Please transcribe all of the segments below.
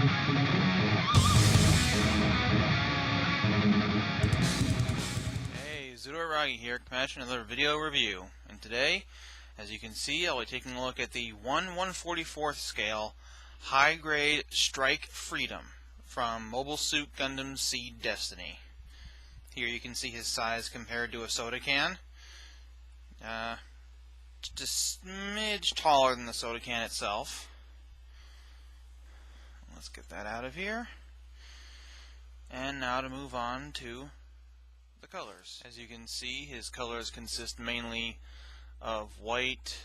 Hey, Zudoragi here, coming another video review. And today, as you can see, I'll be taking a look at the 1/144th scale high-grade Strike Freedom from Mobile Suit Gundam Seed Destiny. Here you can see his size compared to a soda can. Just a smidge taller than the soda can itself. Let's get that out of here. And now to move on to the colors. As you can see, his colors consist mainly of white,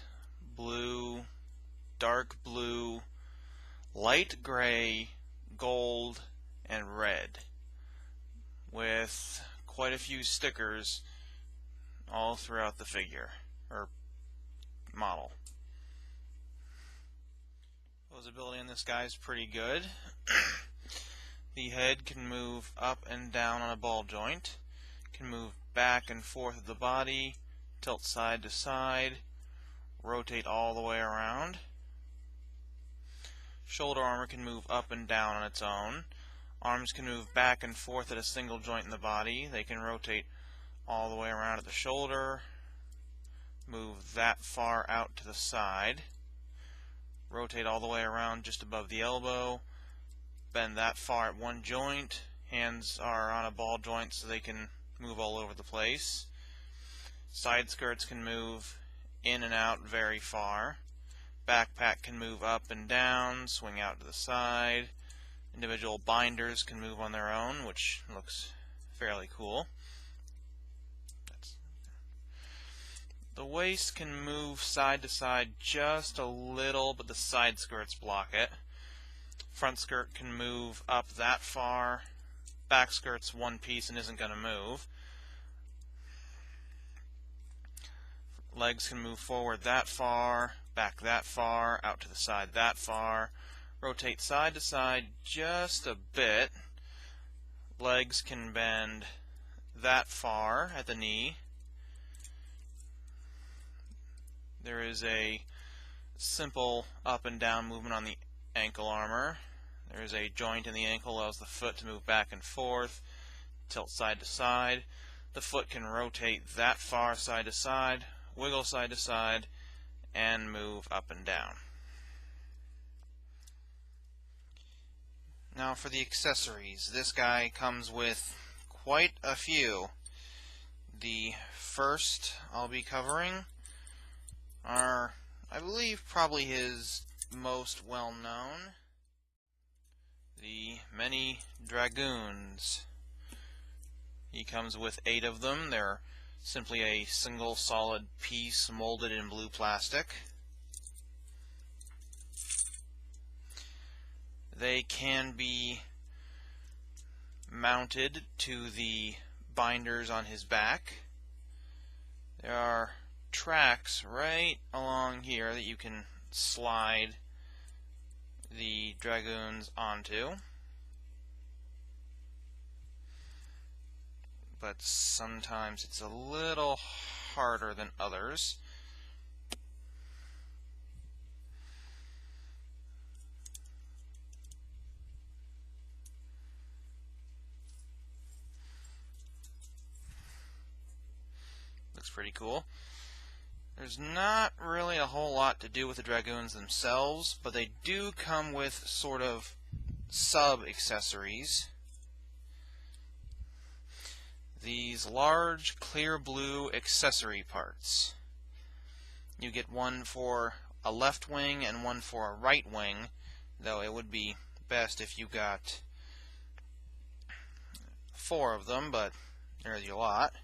blue, dark blue, light gray, gold, and red, with quite a few stickers all throughout the figure, or model. Posability on this guy is pretty good. The head can move up and down on a ball joint, can move back and forth of the body, tilt side to side, rotate all the way around. Shoulder armor can move up and down on its own. Arms can move back and forth at a single joint in the body. They can rotate all the way around at the shoulder, move that far out to the side, rotate all the way around just above the elbow, bend that far at one joint. Hands are on a ball joint so they can move all over the place. Side skirts can move in and out very far. Backpack can move up and down, swing out to the side. Individual binders can move on their own, which looks fairly cool. The waist can move side to side just a little, but the side skirts block it. Front skirt can move up that far. Back skirt's one piece and isn't going to move. Legs can move forward that far, back that far, out to the side that far. Rotate side to side just a bit. Legs can bend that far at the knee. There is a simple up and down movement on the ankle armor. There is a joint in the ankle that allows the foot to move back and forth, tilt side to side. The foot can rotate that far side to side, wiggle side to side, and move up and down. Now for the accessories. This guy comes with quite a few. The first I'll be covering are, I believe, probably his most well-known, the many Dragoons. He comes with 8 of them. They're simply a single solid piece molded in blue plastic. They can be mounted to the binders on his back. There are tracks right along here that you can slide the Dragoons onto, but sometimes it's a little harder than others. Looks pretty cool. There's not really a whole lot to do with the Dragoons themselves, but they do come with sort of sub-accessories. These large clear blue accessory parts. You get one for a left wing and one for a right wing, though it would be best if you got 4 of them, but there's your lot.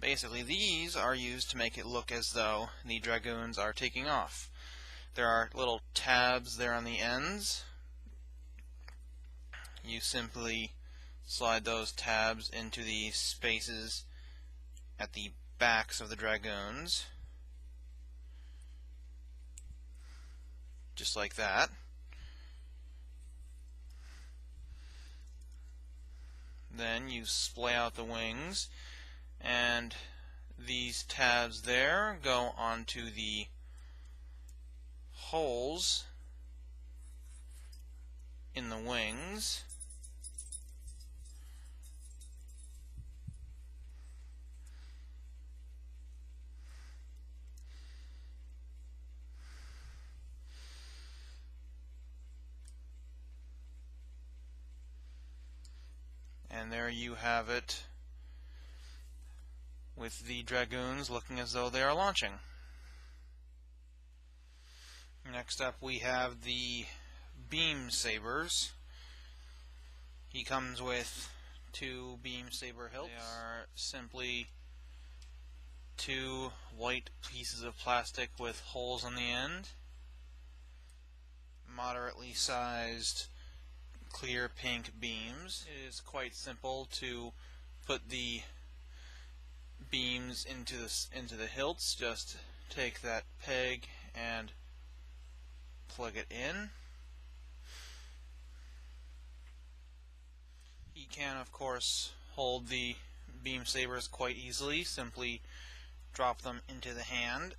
Basically, these are used to make it look as though the Dragoons are taking off. There are little tabs there on the ends. You simply slide those tabs into the spaces at the backs of the Dragoons, just like that. Then you splay out the wings, and these tabs there go onto the holes in the wings. And there you have it, with the Dragoons looking as though they are launching. Next up we have the Beam Sabers. He comes with 2 Beam Saber hilts. They are simply 2 white pieces of plastic with holes on the end. Moderately sized clear pink beams. It is quite simple to put the beams into the hilts. Just take that peg and plug it in. He can, of course, hold the beam sabers quite easily. Simply drop them into the hand.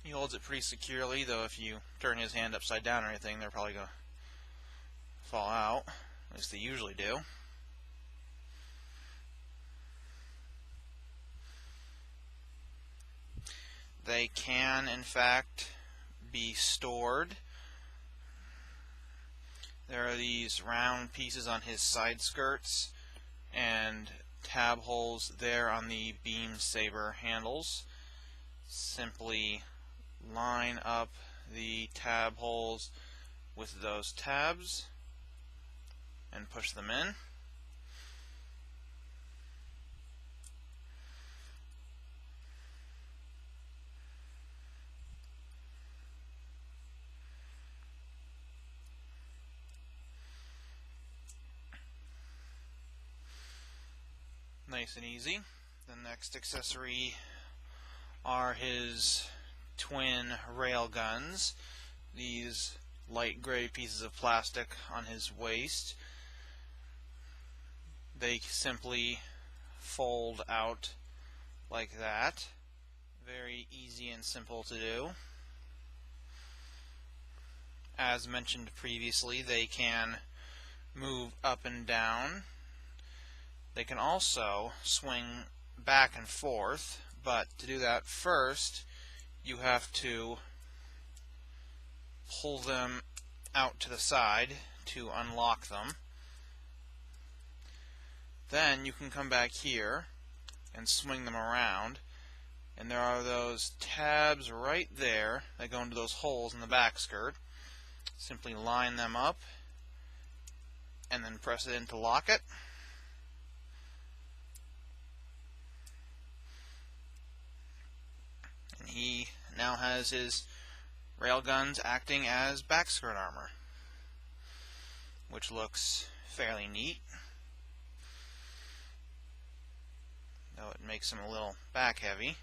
He holds it pretty securely, though if you turn his hand upside down or anything, they're probably going to fall out. At least they usually do. They can, in fact, be stored. There are these round pieces on his side skirts and tab holes there on the beam saber handles. Simply line up the tab holes with those tabs and push them in. Nice and easy. The next accessory are his twin rail guns. These light gray pieces of plastic on his waist. They simply fold out like that. Very easy and simple to do. As mentioned previously, they can move up and down. They can also swing back and forth, but to do that first, you have to pull them out to the side to unlock them. Then you can come back here and swing them around, and there are those tabs right there that go into those holes in the back skirt. Simply line them up and then press it in to lock it. And he now has his railguns acting as back skirt armor, which looks fairly neat, though it makes him a little back heavy.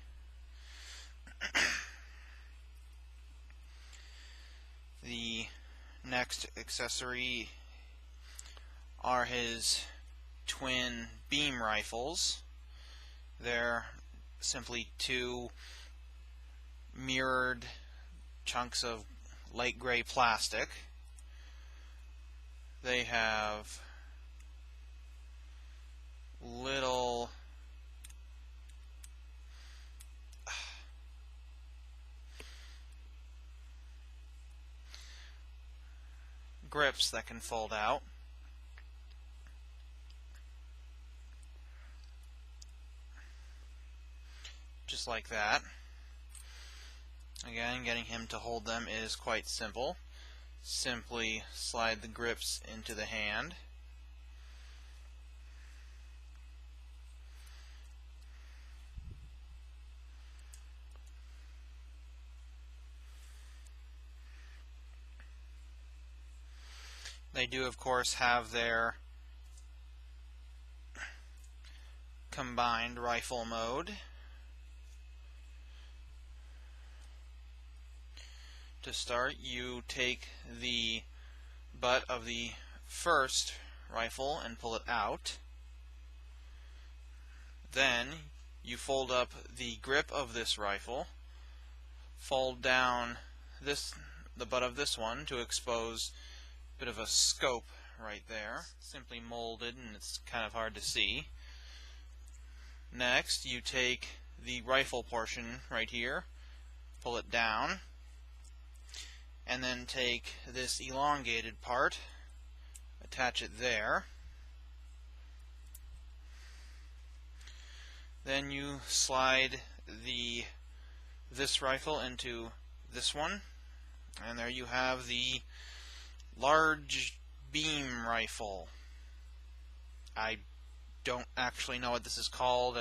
The next accessory are his twin beam rifles. They're simply 2 mirrored chunks of light gray plastic. They have little grips that can fold out. Just like that. Again, getting him to hold them is quite simple. Simply slide the grips into the hand. They do, of course, have their combined rifle mode. To start, you take the butt of the first rifle and pull it out. Then you fold up the grip of this rifle, fold down this the butt of this one to expose a bit of a scope right there. Simply molded and it's kind of hard to see. Next, you take the rifle portion right here, pull it down, and then take this elongated part, attach it there. Then you slide this rifle into this one, and there you have the large beam rifle. I don't actually know what this is called,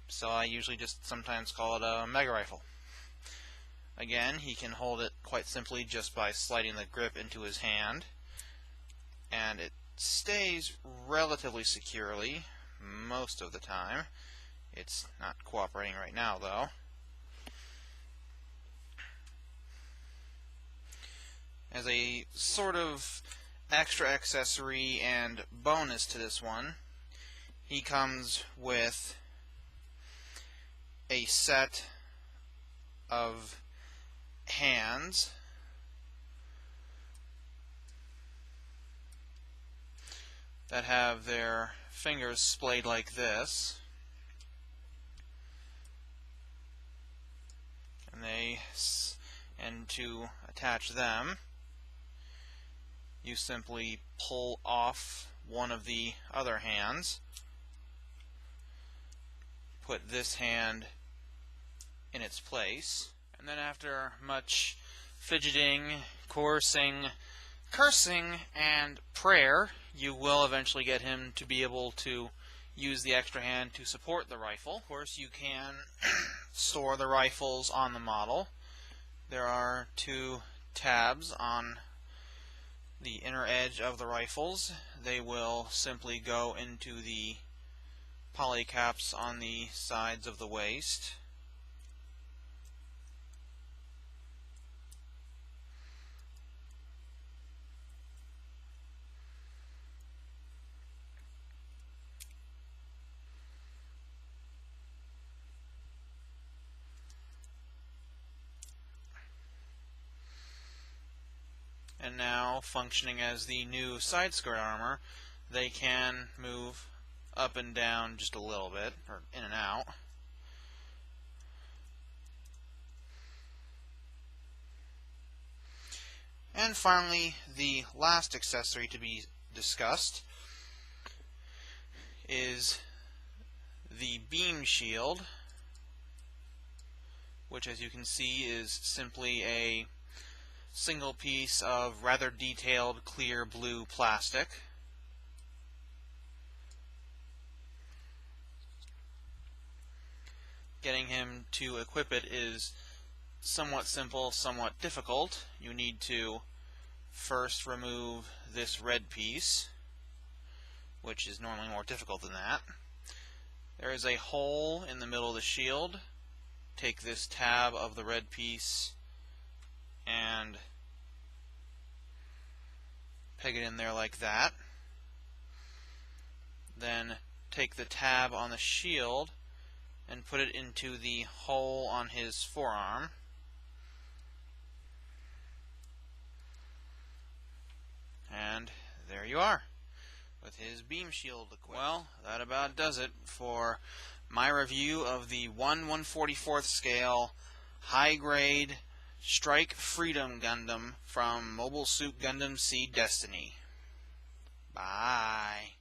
so I usually just sometimes call it a mega rifle. Again, he can hold it quite simply just by sliding the grip into his hand, and it stays relatively securely most of the time. It's not cooperating right now, though. As a sort of extra accessory and bonus to this one, he comes with a set of hands that have their fingers splayed like this, and to attach them, you simply pull off one of the other hands, put this hand in its place, and then after much fidgeting, coercing, cursing, and prayer, you will eventually get him to be able to use the extra hand to support the rifle. Of course, you can store the rifles on the model. There are 2 tabs on the inner edge of the rifles. They will simply go into the polycaps on the sides of the waist. And now, functioning as the new side skirt armor, they can move up and down just a little bit, or in and out. And finally, the last accessory to be discussed is the beam shield, which, as you can see, is simply a single piece of rather detailed clear blue plastic. Getting him to equip it is somewhat simple, somewhat difficult. You need to first remove this red piece, which is normally more difficult than that. There is a hole in the middle of the shield. Take this tab of the red piece and peg it in there like that. Then take the tab on the shield and put it into the hole on his forearm. And there you are, with his beam shield equipped. Well, that about does it for my review of the 1/144th scale high-grade Strike Freedom Gundam from Mobile Suit Gundam Seed Destiny. Bye.